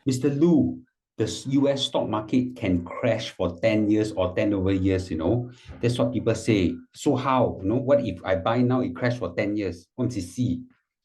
Mr. Loo, the US stock market can crash for 10 years or 10 over years, That's what people say. So how? What if I buy now, it crash for 10 years? Want to see?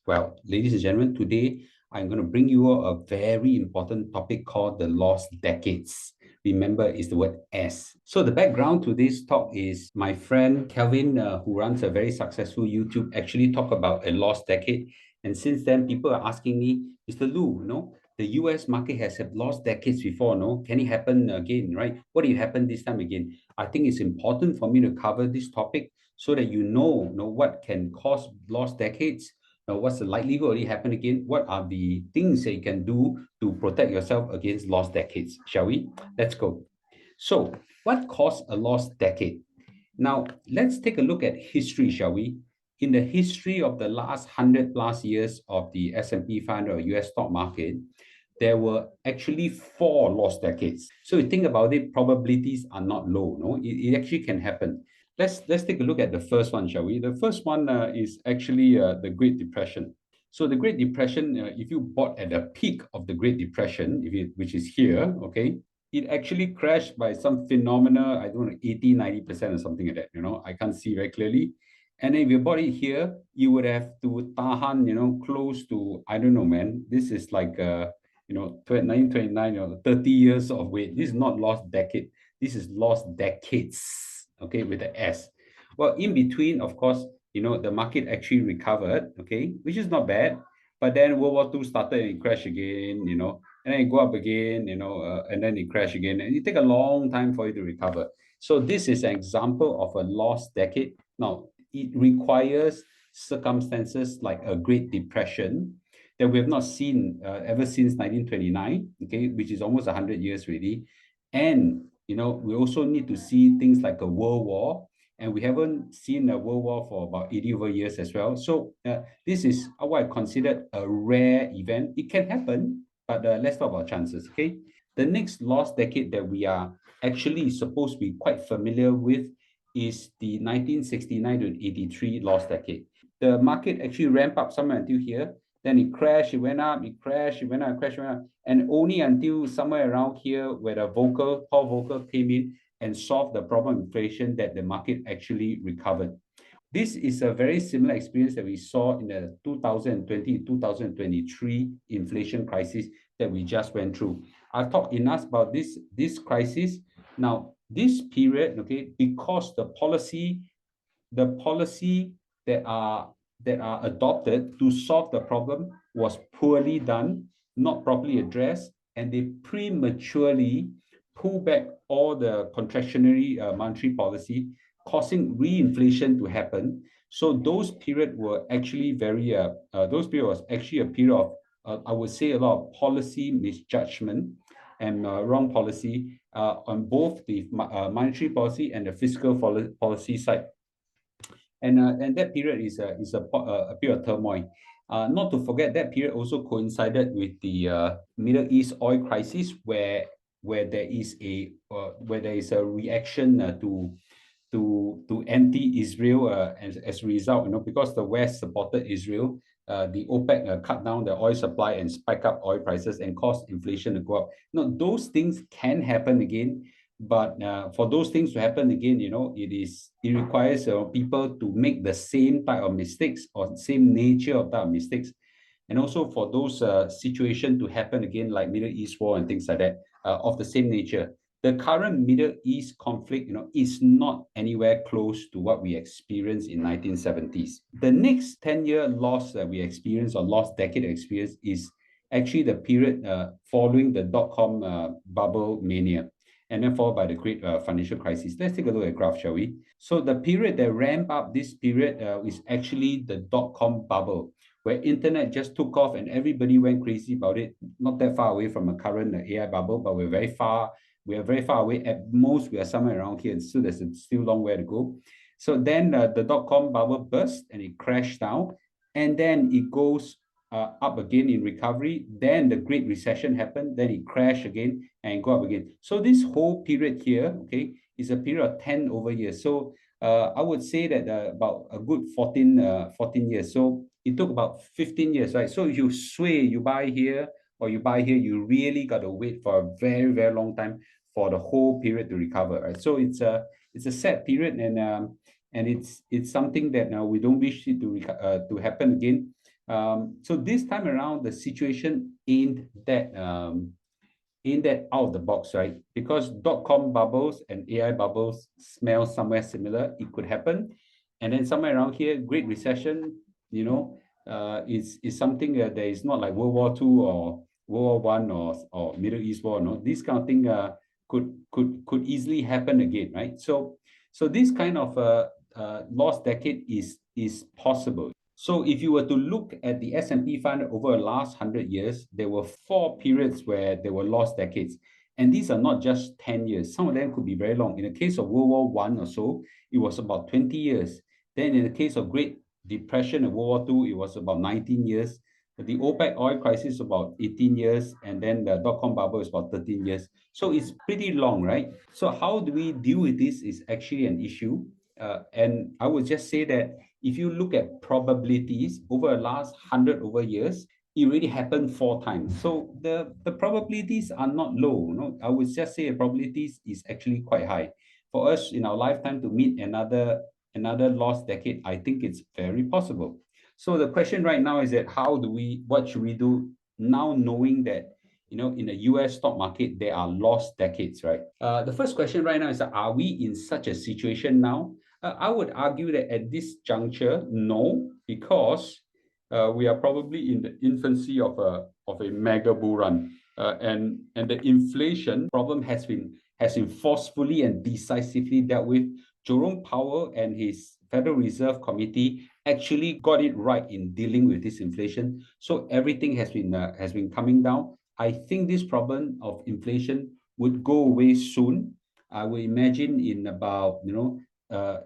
Well, ladies and gentlemen, today I'm going to bring you a very important topic called the lost decades. Remember, it's the word S. So the background to this talk is my friend Kelvin, who runs a very successful YouTube, actually talk about a lost decade. And since then, people are asking me, Mr. Loo, the US market has have lost decades before, no? Can it happen again, right? What did happen this time again? I think it's important for me to cover this topic so that you know what can cause lost decades. What's the likelihood of it happen again? What are the things that you can do to protect yourself against lost decades? Shall we? Let's go. So, what caused a lost decade? Now, let's take a look at history, shall we? In the history of the last 100 plus years of the S&P 500 or US stock market, there were actually four lost decades. So you think about it, probabilities are not low. No, it actually can happen. Let's take a look at the first one, shall we? The first one is actually the Great Depression. So the Great Depression, if you bought at the peak of the Great Depression, which is here, okay, it actually crashed by some phenomena, I don't know, 80, 90% or something like that, I can't see very clearly. And then if you bought it here, you would have to tahan, close to, I don't know, man, this is like 1929 or 30 years of wait. This is not lost decade. This is lost decades, okay, with the S. Well, in between, of course, the market actually recovered, okay, which is not bad. But then World War II started and it crashed again, and then it go up again, and then it crash again. And it take a long time for it to recover. So this is an example of a lost decade. Now, it requires circumstances like a Great Depression that we have not seen ever since 1929, okay, which is almost 100 years already. And, we also need to see things like a world war, and we haven't seen a world war for about 80 over years as well. So this is what I consider a rare event. It can happen, but let's talk about chances, okay? The next lost decade that we are actually supposed to be quite familiar with is the 1969 to 83 lost decade. The market actually ramped up somewhere until here, then it crashed, it went up, it crashed, it went up, it crashed, it went up. And only until somewhere around here where the Paul Volcker came in and solved the problem of inflation that the market actually recovered. This is a very similar experience that we saw in the 2020-2023 inflation crisis that we just went through. I've talked enough about this crisis. Now, this period, okay, because the policy that are adopted to solve the problem was poorly done, not properly addressed, and they prematurely pull back all the contractionary monetary policy, causing reinflation to happen. So those period were actually those period was actually a period of, I would say, a lot of policy misjudgment and wrong policy on both the monetary policy and the fiscal policy side. And that period is a period of turmoil. Not to forget, that period also coincided with the Middle East oil crisis, where there is a reaction to anti-Israel as a result, because the West supported Israel. The OPEC cut down the oil supply and spike up oil prices and caused inflation to go up. Now, those things can happen again, but for those things to happen again, it requires people to make the same type of mistakes or same nature of type of mistakes, and also for those situations to happen again, like Middle East war and things like that, of the same nature. The current Middle East conflict, is not anywhere close to what we experienced in 1970s. The next 10-year loss that we experience, or lost decade experience, is actually the period following the dot-com bubble mania, and then followed by the great financial crisis. Let's take a look at the graph, shall we? So the period that ramped up this period is actually the dot-com bubble, where internet just took off and everybody went crazy about it. Not that far away from a current AI bubble, but we're very far. We are very far away. At most, we are somewhere around here, and so there's still a long way to go. So then the dot-com bubble burst and it crashed down, and then it goes up again in recovery. Then the Great Recession happened. Then it crashed again and go up again. So this whole period here, okay, is a period of 10 over years. So I would say that about a good 14 years. So it took about 15 years, right? So if you sway, you buy here, or you buy here, you really got to wait for a very, very long time for the whole period to recover, right? So it's a sad period, and it's something that we don't wish it to happen again. So this time around, the situation ain't that out of the box, right? Because dot-com bubbles and AI bubbles smell somewhere similar. It could happen. And then somewhere around here, Great Recession, is something that is not like World War II or World War One or Middle East War. No, this kind of thing could easily happen again, right? So this kind of lost decade is possible. So if you were to look at the S&P 500 over the last 100 years, there were 4 periods where there were lost decades. And these are not just 10 years. Some of them could be very long. In the case of World War One or so, it was about 20 years. Then in the case of Great Depression and World War II, it was about 19 years. The OPEC oil crisis about 18 years, and then the dot-com bubble is about 13 years. So it's pretty long, right? So how do we deal with this is actually an issue. And I would just say that if you look at probabilities over the last 100 over years, it already happened 4 times. So the probabilities are not low. I would just say the probabilities is actually quite high. For us in our lifetime to meet another lost decade, I think it's very possible. So the question right now is that what should we do now, knowing that in the US stock market, there are lost decades, right? The first question right now is, are we in such a situation now? I would argue that at this juncture, no, because we are probably in the infancy of a mega bull run, and the inflation problem has been forcefully and decisively dealt with. Jerome Powell and his Federal Reserve Committee actually got it right in dealing with this inflation. So everything has been coming down. I think this problem of inflation would go away soon. I would imagine in about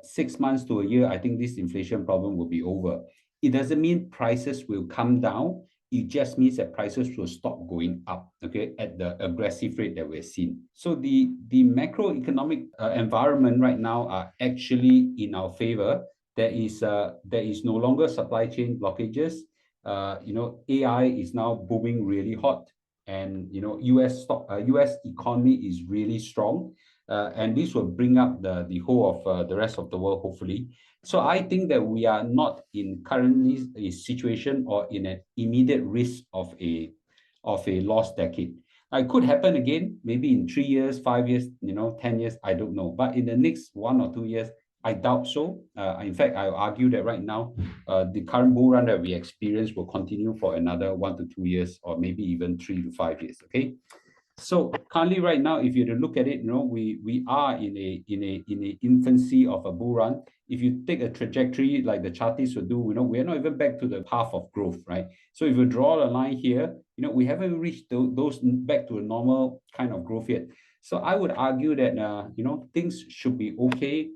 6 months to a year, I think this inflation problem will be over. It doesn't mean prices will come down. It just means that prices will stop going up, okay, at the aggressive rate that we're seeing. So the macroeconomic environment right now are actually in our favor. There is no longer supply chain blockages. AI is now booming really hot, and US economy is really strong. And this will bring up the whole of the rest of the world, hopefully. So I think that we are not in currently a situation or in an immediate risk of a lost decade. It could happen again, maybe in 3 years, 5 years, 10 years, I don't know. But in the next 1 or 2 years, I doubt so. In fact, I argue that right now, the current bull run that we experience will continue for another 1 to 2 years, or maybe even 3 to 5 years. Okay. So currently, right now, if you look at it, we are in a infancy of a bull run. If you take a trajectory like the chartists will do, we are not even back to the path of growth, right? So if you draw a line here, we haven't reached those back to a normal kind of growth yet. So I would argue that things should be okay,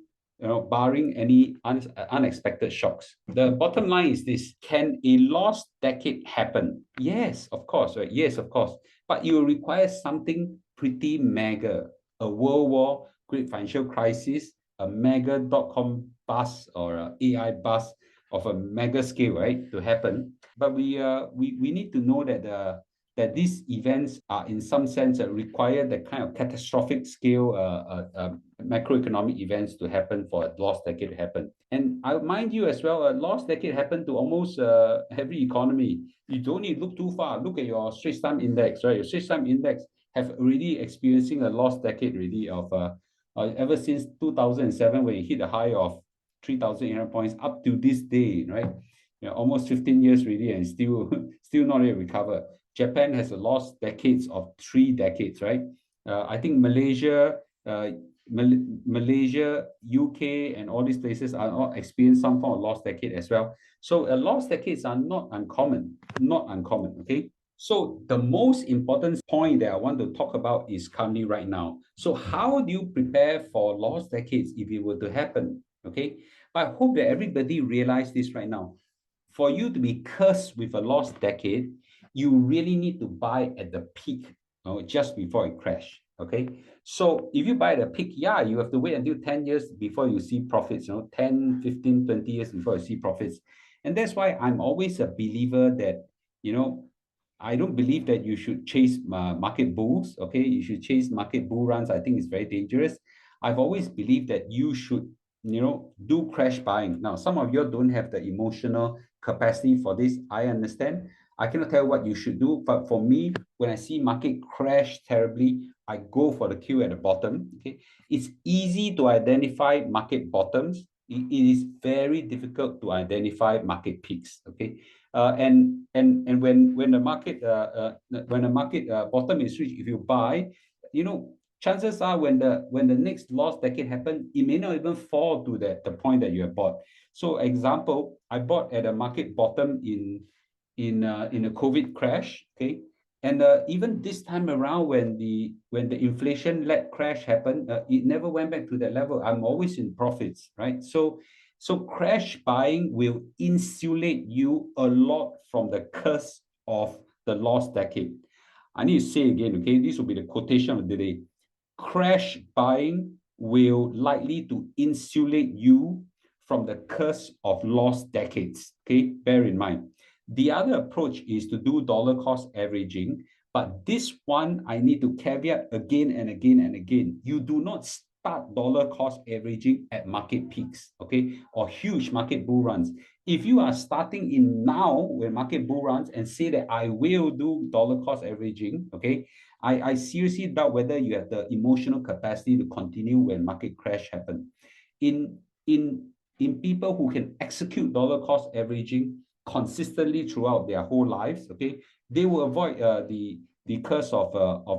barring any unexpected shocks. The bottom line is this: can a lost decade happen? Yes, of course, right? Yes, of course. But it will require something pretty mega, a world war, great financial crisis, a mega dot-com bust or a AI bust of a mega scale, right, to happen. But we need to know that these events are in some sense require the kind of catastrophic scale macroeconomic events to happen for a lost decade to happen. And I mind you as well, a lost decade happened to almost every economy. You don't need to look too far. Look at your Straits Times Index, right? Your Straits Times Index have already experiencing a lost decade already of ever since 2007, when it hit a high of 3,800 points up to this day, right? Almost 15 years already, and still not yet recovered. Japan has lost decades of 3 decades, right? I think Malaysia, UK, and all these places are all experiencing some form of lost decade as well. So lost decades are not uncommon, okay? So the most important point that I want to talk about is currently right now. So how do you prepare for lost decades if it were to happen, okay? But I hope that everybody realize this right now. For you to be cursed with a lost decade, you really need to buy at the peak, just before it crash. Okay. So if you buy at the peak, yeah, you have to wait until 10 years before you see profits, 10, 15, 20 years before you see profits. And that's why I'm always a believer that, I don't believe that you should chase market bulls. Okay, you should chase market bull runs. I think it's very dangerous. I've always believed that you should, do crash buying. Now, some of you don't have the emotional capacity for this. I understand. I cannot tell what you should do, but for me, when I see market crash terribly, I go for the queue at the bottom. Okay, it's easy to identify market bottoms. It is very difficult to identify market peaks. Okay, and when the market bottom is reached, if you buy, chances are when the next lost decade happen, it may not even fall to the point that you have bought. So example, I bought at a market bottom in a COVID crash. Okay, and even this time around, when the inflation-led crash happened, it never went back to that level. I'm always in profits, right? So crash buying will insulate you a lot from the curse of the lost decade. I need to say again, okay, this will be the quotation of the day. Crash buying will likely to insulate you from the curse of lost decades. Okay, bear in mind. The other approach is to do dollar cost averaging, but this one I need to caveat again and again and again. You do not start dollar cost averaging at market peaks, okay, or huge market bull runs. If you are starting in now when market bull runs and say that I will do dollar cost averaging, okay, I seriously doubt whether you have the emotional capacity to continue when market crash happen. In in in people who can execute dollar cost averaging consistently throughout their whole lives, okay, they will avoid the curse of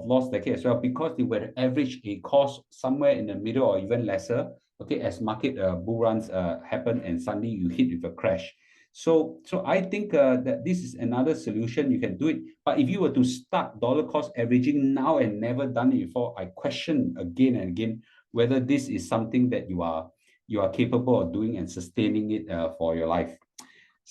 lost decade as well, because they will average a cost somewhere in the middle or even lesser, okay, as market bull runs happen and suddenly you hit with a crash. So I think that this is another solution. You can do it. But if you were to start dollar cost averaging now and never done it before, I question again and again whether this is something that you are capable of doing and sustaining it for your life.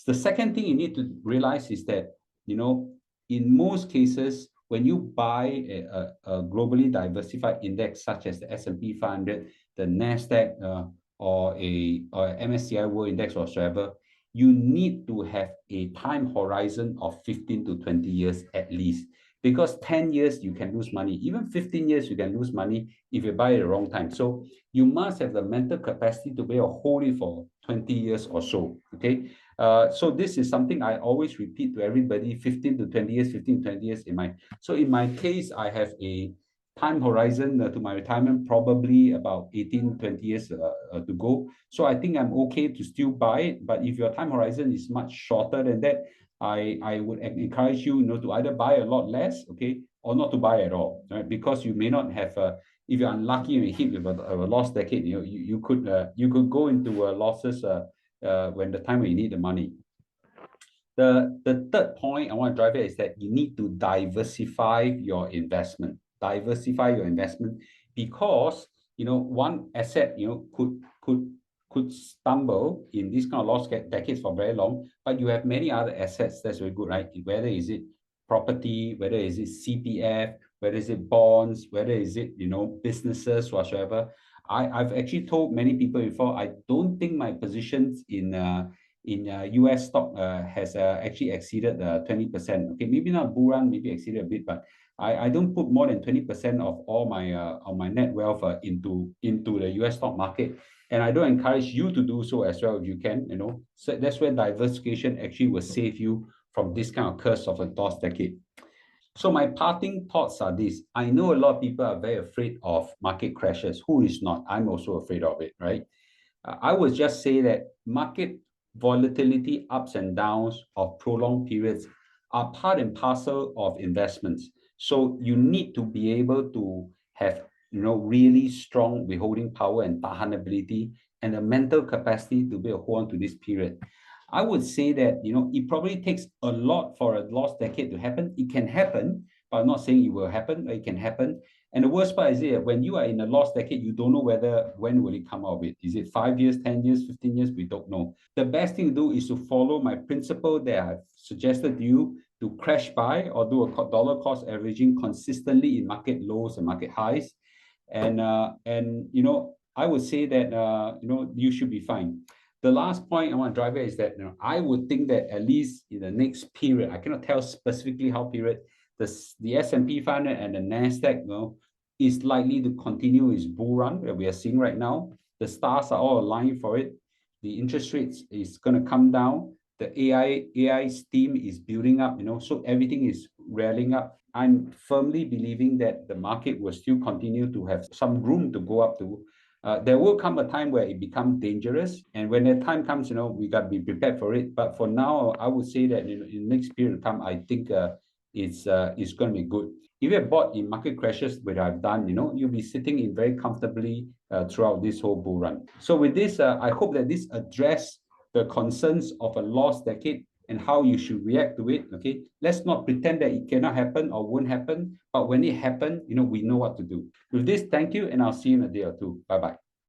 The second thing you need to realize is that, in most cases, when you buy a globally diversified index such as the S&P 500, the NASDAQ, or MSCI World Index whatsoever, you need to have a time horizon of 15 to 20 years at least. Because 10 years you can lose money, even 15 years you can lose money if you buy at the wrong time. So you must have the mental capacity to be able to hold it for 20 years or so. Okay. So this is something I always repeat to everybody: 15 to 20 years, 15 to 20 years in my. So in my case, I have a time horizon to my retirement, probably about 18, 20 years to go. So I think I'm okay to still buy it. But if your time horizon is much shorter than that, I would encourage you, to either buy a lot less, okay, or not to buy at all, right? Because you may not have if you're unlucky and you hit with a lost decade, you could go into losses when the time when you need the money. The third point I want to drive it is that you need to diversify your investment. Diversify your investment, because one asset could stumble in this kind of lost decades for very long, but you have many other assets that's very good, right? Whether is it property, whether is it CPF, whether is it bonds, whether is it businesses whatsoever. I've actually told many people before, I don't think my positions in US stock has actually exceeded 20%. Okay, maybe not bull run, maybe exceeded a bit, but I don't put more than 20% of all my net wealth into the US stock market. And I don't encourage you to do so as well if you can, So that's where diversification actually will save you from this kind of curse of a lost decade. So my parting thoughts are this. I know a lot of people are very afraid of market crashes. Who is not? I'm also afraid of it, right? I would just say that market volatility, ups and downs of prolonged periods, are part and parcel of investments. So you need to be able to have, really strong withholding power and tahanability, and the mental capacity to be able to hold on to this period. I would say that, it probably takes a lot for a lost decade to happen. It can happen, but I'm not saying it will happen. It can happen. And the worst part is that when you are in a lost decade, you don't know when will it come out of it. Is it 5 years, 10 years, 15 years? We don't know. The best thing to do is to follow my principle that I've suggested to you, to crash buy or do a dollar cost averaging consistently in market lows and market highs. And I would say that, you should be fine. The last point I want to drive is that I would think that at least in the next period, I cannot tell specifically how period, the S&P 500 and the NASDAQ is likely to continue its bull run that we are seeing right now. The stars are all aligned for it. The interest rates is going to come down. The AI steam is building up, so everything is rallying up. I'm firmly believing that the market will still continue to have some room to go up to. There will come a time where it becomes dangerous, and when that time comes, we got to be prepared for it. But for now, I would say that in the next period of time, I think it's going to be good. If you have bought in market crashes, which I've done, you'll be sitting in very comfortably throughout this whole bull run. So with this, I hope that this addressed the concerns of a lost decade and how you should react to it. Okay, let's not pretend that it cannot happen or won't happen, but when it happens, we know what to do. With this, thank you, and I'll see you in a day or two. Bye-bye.